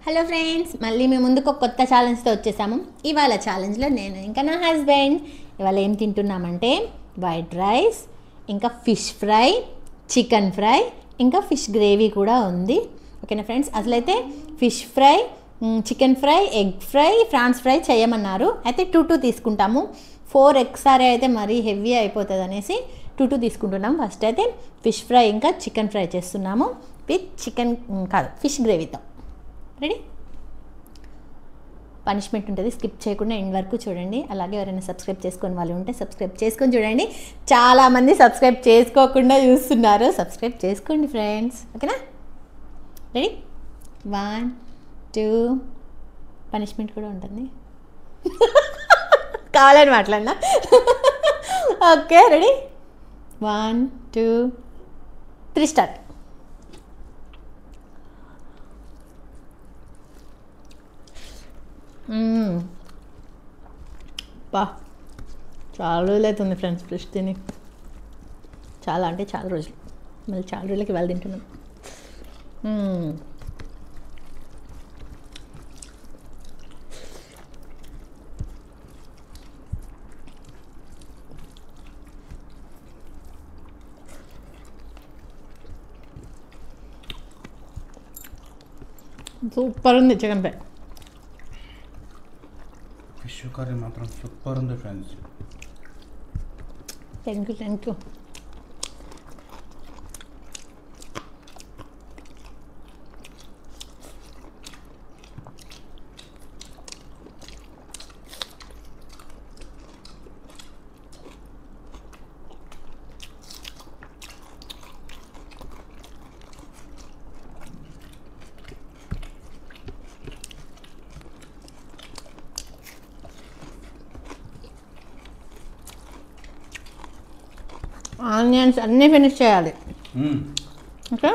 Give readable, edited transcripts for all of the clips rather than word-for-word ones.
Hello friends, మళ్ళీ మేము ముందుకు ఒక కొత్త ఛాలెంజ్తో వచ్చేసాము. ఇవాళ ఛాలెంజ్లో నేను ఇంకా నా హస్బెండ్ ఇవాళ ఏం తింటున్నామంటే వైట్ రైస్, ఇంకా ఫిష్ ఫ్రై, చికెన్ ఫ్రై, ఇంకా ఫిష్ గ్రేవీ కూడా ఉంది. ఓకేనా ఫ్రెండ్స్, అసలైతే fish fry, chicken fry, egg fry, French fry చేయమన్నారు. అయితే 2 తీసుకుంటాము. 4 ఒకసారి అయితే మరీ హెవీ అయిపోతుంది అనేసి 2 తీసుకుంటున్నాము. ఫస్ట్ అయితే ఫిష్ ఫ్రై ఇంకా చికెన్ ఫ్రై చేస్తున్నాము విత్ చికెన్ కాదు ఫిష్ గ్రేవీతో. రెడీ? పనిష్మెంట్ ఉంటుంది, స్కిప్ చేయకుండా ఎండ్ వరకు చూడండి. అలాగే ఎవరైనా సబ్స్క్రైబ్ చేసుకొని వాళ్ళు ఉంటే సబ్స్క్రైబ్ చేసుకొని చూడండి. చాలామంది సబ్స్క్రైబ్ చేసుకోకుండా చూస్తున్నారు, సబ్స్క్రైబ్ చేసుకోండి ఫ్రెండ్స్. ఓకేనా? రెడీ? 1 2 పనిష్మెంట్ కూడా ఉంటుంది, కావాలని మాట్లాడినా. Okay, ready? 1 2 3 స్టార్ట్. బా, చాలా రోజులు అవుతుంది ఫ్రెండ్స్ ఫిష్ తిని. చాలా అంటే చాలా రోజులు, మళ్ళీ చాలా రోజులకి వాళ్ళు తింటున్నాం. సూపర్ ఉంది చికెన్ ఫ్రై. ఫిష్ కర్రీ మాత్రం సూపర్ ఉంది ఫ్రెండ్స్. Thank you. ఆనియన్స్ అన్నీ ఫినిష్ చేయాలి. ఓకే,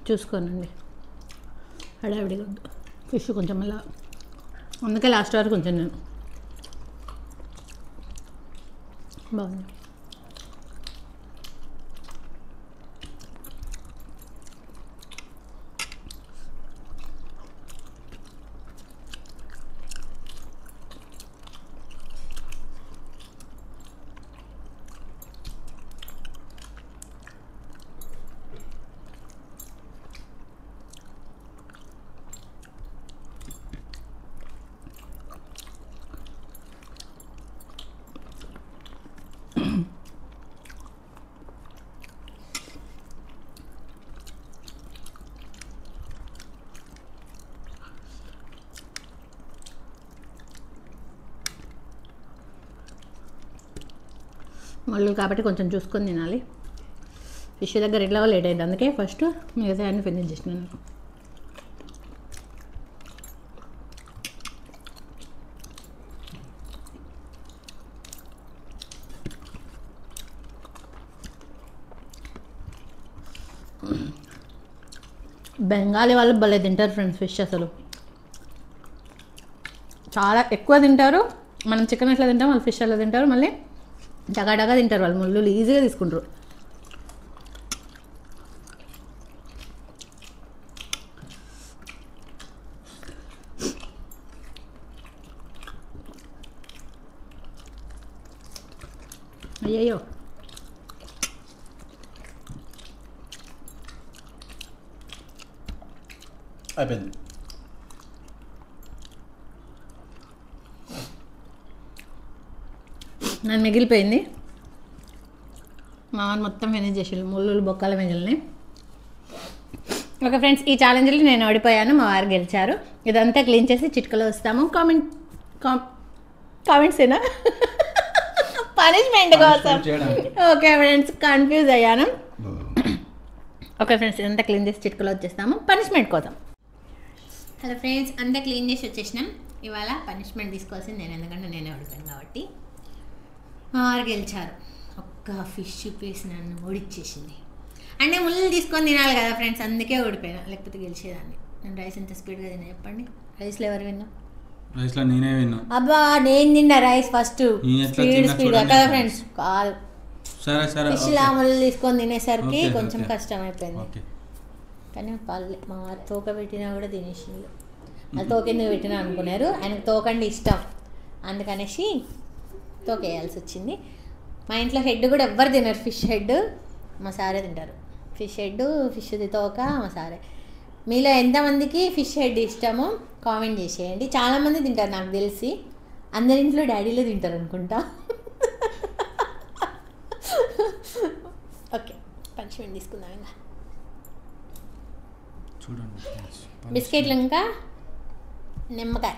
చూసుకోనండి, హడావిడిగా వద్దు. ఫిష్ కొంచెం అలా, అందుకే లాస్ట్ వరకు కొంచెం నేను బాగుంది. మళ్ళీ కాబట్టి కొంచెం చూసుకొని తినాలి. ఫిష్ దగ్గర ఎట్లా లేట్ అయింది, అందుకే ఫస్ట్ మిగతా అన్ని ఫినిష్ చేసినాను. బెంగాలీ వాళ్ళు భలే తింటారు ఫ్రెండ్స్ ఫిష్. అసలు చాలా ఎక్కువ తింటారు. మనం చికెన్ ఎట్లా తింటాం, వాళ్ళు ఫిష్ అట్లా తింటారు. మళ్ళీ డగా తింటారు వాళ్ళు, ముళ్ళు ఈజీగా తీసుకుంటారు. అయ్యయ్యో, అయిపోయింది. నన్ను మిగిలిపోయింది. మా వాడు మొత్తం ఫినిష్ చేసి ముళ్ళు బొక్కలు మిగిలినాయి. ఓకే ఫ్రెండ్స్, ఈ ఛాలెంజ్లో నేను ఓడిపోయాను, మా వారు గెలిచారు. ఇదంతా క్లీన్ చేసి చిట్కలో వస్తాము. కామెంట్సేనా పనిష్మెంట్ కోసం. ఓకే ఫ్రెండ్స్, కన్ఫ్యూజ్ అయ్యాను. ఓకే ఫ్రెండ్స్, ఇదంతా క్లీన్ చేసి చిట్కలో వచ్చేస్తాము పనిష్మెంట్ కోసం. హలో ఫ్రెండ్స్, అంతా క్లీన్ చేసి వచ్చేసినాం. ఇవాళ పనిష్మెంట్ తీసుకోవాల్సింది నేను, ఎందుకంటే నేనే ఓడిపోయాను కాబట్టి. మా వారు గెలిచారు. ఒక్క ఫిష్ పీస్ నన్ను ఓడిచ్చేసింది. అంటే ముళ్ళు తీసుకొని తినాలి కదా ఫ్రెండ్స్, అందుకే ఓడిపోయాను, లేకపోతే గెలిచేదాన్ని. నేను రైస్ ఎంత స్పీడ్గా తిన్నా చెప్పండి. రైస్లో ఎవరు విన్నా? రైస్లో నేనే విన్నా. అబ్బా, నేను తిన్నా రైస్ ఫస్ట్ స్పీడ్ కదా ఫ్రెండ్స్. కాదు, ఫిష్లా ముళ్ళు తీసుకొని తినేసరికి కొంచెం కష్టం అయిపోయింది. కానీ పల్లె మా వారు తోక పెట్టినా కూడా తినేసిండు. అది తోకెందుకు పెట్టినా అనుకున్నారు, ఆయనకు తోకండి ఇష్టం, అందుకనేసి తోక వేయాల్సి వచ్చింది. మా ఇంట్లో హెడ్ కూడా ఎవ్వరు తినరు, ఫిష్ హెడ్ మా సారే తింటారు. ఫిష్ హెడ్, ఫిష్ది తోక మా సారే. మీలో ఎంతమందికి ఫిష్ హెడ్ ఇష్టమో కామెంట్ చేసేయండి. చాలామంది తింటారు నాకు తెలిసి, అందరి ఇంట్లో డాడీలో తింటారు అనుకుంటా. ఓకే, పనిష్మెంట్ తీసుకుందాం. ఇంకా చూడండి, బిస్కెట్లు ఇంకా నిమ్మకాయ.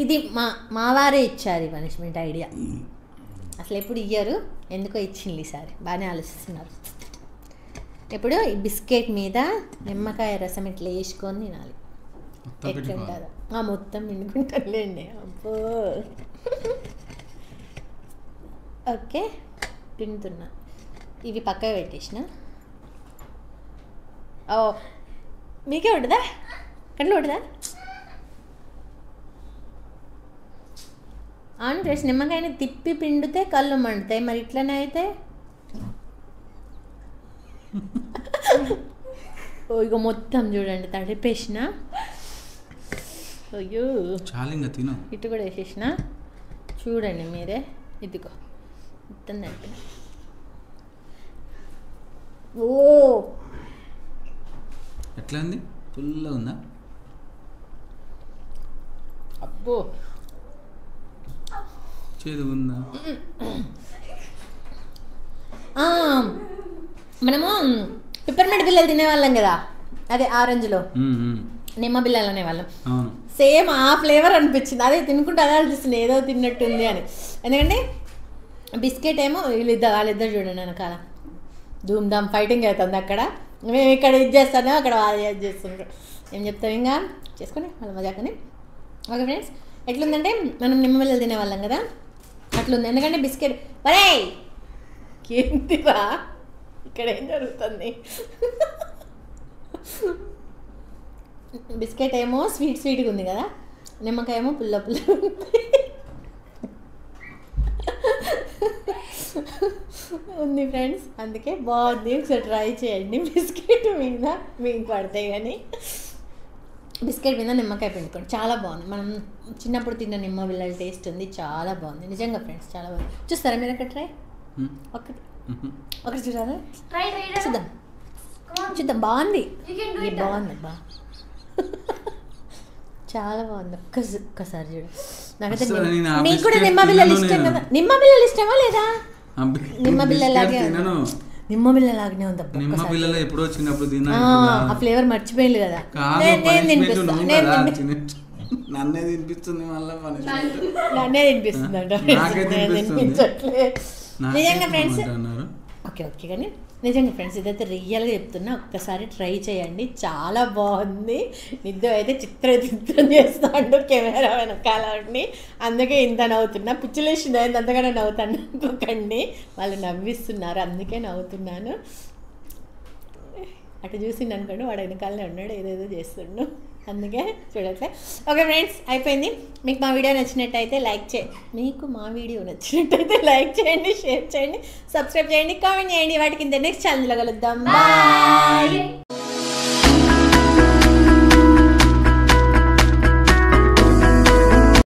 ఇది మా వారే ఇచ్చారు ఈ పనిష్మెంట్ ఐడియా. అసలు ఎప్పుడు ఇయ్యరు, ఎందుకో ఇచ్చింది ఈసారి. బాగానే ఆలోచిస్తున్నారు. ఇప్పుడు ఈ బిస్కెట్ మీద నిమ్మకాయ రసం ఇట్లా వేసుకొని తినాలి. ఎట్లుంటుందో మొత్తం పిండుకుంటానులేండి. అబ్బో, ఓకే పిండుతున్నా. ఇవి పక్కగా పెట్టేసిన. ఓ, మీకే ఉంటుందా? కట్లో ఉంటుందా? అవును ఫ్రెండ్స్, నిమ్మకాయని తిప్పి పిండితే కళ్ళు మండుతాయి, మరి ఇట్లనే అయితే. ఓ, ఇక మొత్తం చూడండి తడిపేసిన. అయ్యో, ఇటు కూడా వేసేసిన. చూడండి మీరే, ఇదిగో మొత్తం తడిపిన. ఓ, ఎట్లా ఉంది? ఫుల్గా ఉందా? అబ్బో, చేదు ఉందా? మనము పిప్పర్మెంట్ బిల్లలు తినేవాళ్ళం కదా, అదే ఆరెంజ్లో నిమ్మ బిల్లలు అనేవాళ్ళం. సేమ్ ఆ ఫ్లేవర్ అనిపించింది. అదే తినుకుంటే అదే అనిపిస్తుంది, ఏదో తిన్నట్టుంది అని. ఎందుకంటే బిస్కెట్ ఏమో వాళ్ళిద్దరు చూడండి వెనకాల ధూమ్ ధామ్ ఫైటింగ్ అవుతుంది. అక్కడ మేము ఇక్కడ ఇది చేస్తాను, అక్కడ వాళ్ళు ఇది చేస్తుంటారు. ఏం చెప్తాం ఇంకా చేసుకొని వాళ్ళ మజాకని. ఓకే ఫ్రెండ్స్, ఎట్లుందంటే మనం నిమ్మ బిల్లలు తినేవాళ్ళం కదా, అట్లుంది. ఎందుకంటే బిస్కెట్ వరే ఏంటిరా ఇక్కడ ఏం జరుగుతుంది? బిస్కెట్ ఏమో స్వీట్గా ఉంది కదా, నిమ్మకాయ ఏమో పుల్ల ఉంది ఫ్రెండ్స్. అందుకే బాగుంది, ఒకసారి ట్రై చేయండి. బిస్కెట్ మీద మీకు పడతాయి కానీ బిస్కెట్ మీద నిమ్మకాయ పిండుకోండి, చాలా బాగుంది. మనం చిన్నప్పుడు తిన్న నిమ్మ బిళ్ళల టేస్ట్ ఉంది, చాలా బాగుంది నిజంగా ఫ్రెండ్స్, చాలా బాగుంది. చూస్తారా మీరు అక్కడ ట్రై? ఒకటి చూడాలా? చూద్దాం బాగుంది, బాగుంది బా, చాలా బాగుంది. ఒక్కసారి చూడు. నాకైతే మీకు కూడా నిమ్మ బిళ్ళలు ఇష్టం కదా? నిమ్మ బిళ్ళలు ఇష్టమా లేదా? నిమ్మ బిళ్ళలాగే ఉంది. ఎప్పుడో చిన్నప్పుడు ఆ ఫ్లేవర్ మర్చిపోయింది కదా. నన్నే తినిపిస్తుంది, నన్నే తినిపిస్తుంది అంట. నిజంగా ఫ్రెండ్స్, ఓకే కానీ నిజంగా ఫ్రెండ్స్ ఇదైతే రియల్గా చెప్తున్నా, ఒక్కసారి ట్రై చేయండి, చాలా బాగుంది. నిద్ర అయితే చిత్రం చేస్తాడు కెమెరా వెనకాలని, అందుకే ఇంత నవ్వుతున్నా. పిచ్చిలేసింది అయింది అంతగానే నవ్వుతాను అనుకోకండి, వాళ్ళు నవ్విస్తున్నారు అందుకే నవ్వుతున్నాను. అటు చూసిండు అనుకోండి, వాడు వెనకాలనే ఉన్నాడు ఏదేదో చేస్తుండు, అందుకే చూడట్లే. ఓకే ఫ్రెండ్స్, అయిపోయింది. మీకు మా వీడియో నచ్చినట్టయితే లైక్ చేయండి, షేర్ చేయండి, సబ్స్క్రైబ్ చేయండి, కామెంట్ చేయండి. వాటి కింద నెక్స్ట్ ఛానల్లో కలుద్దాం. బాయ్.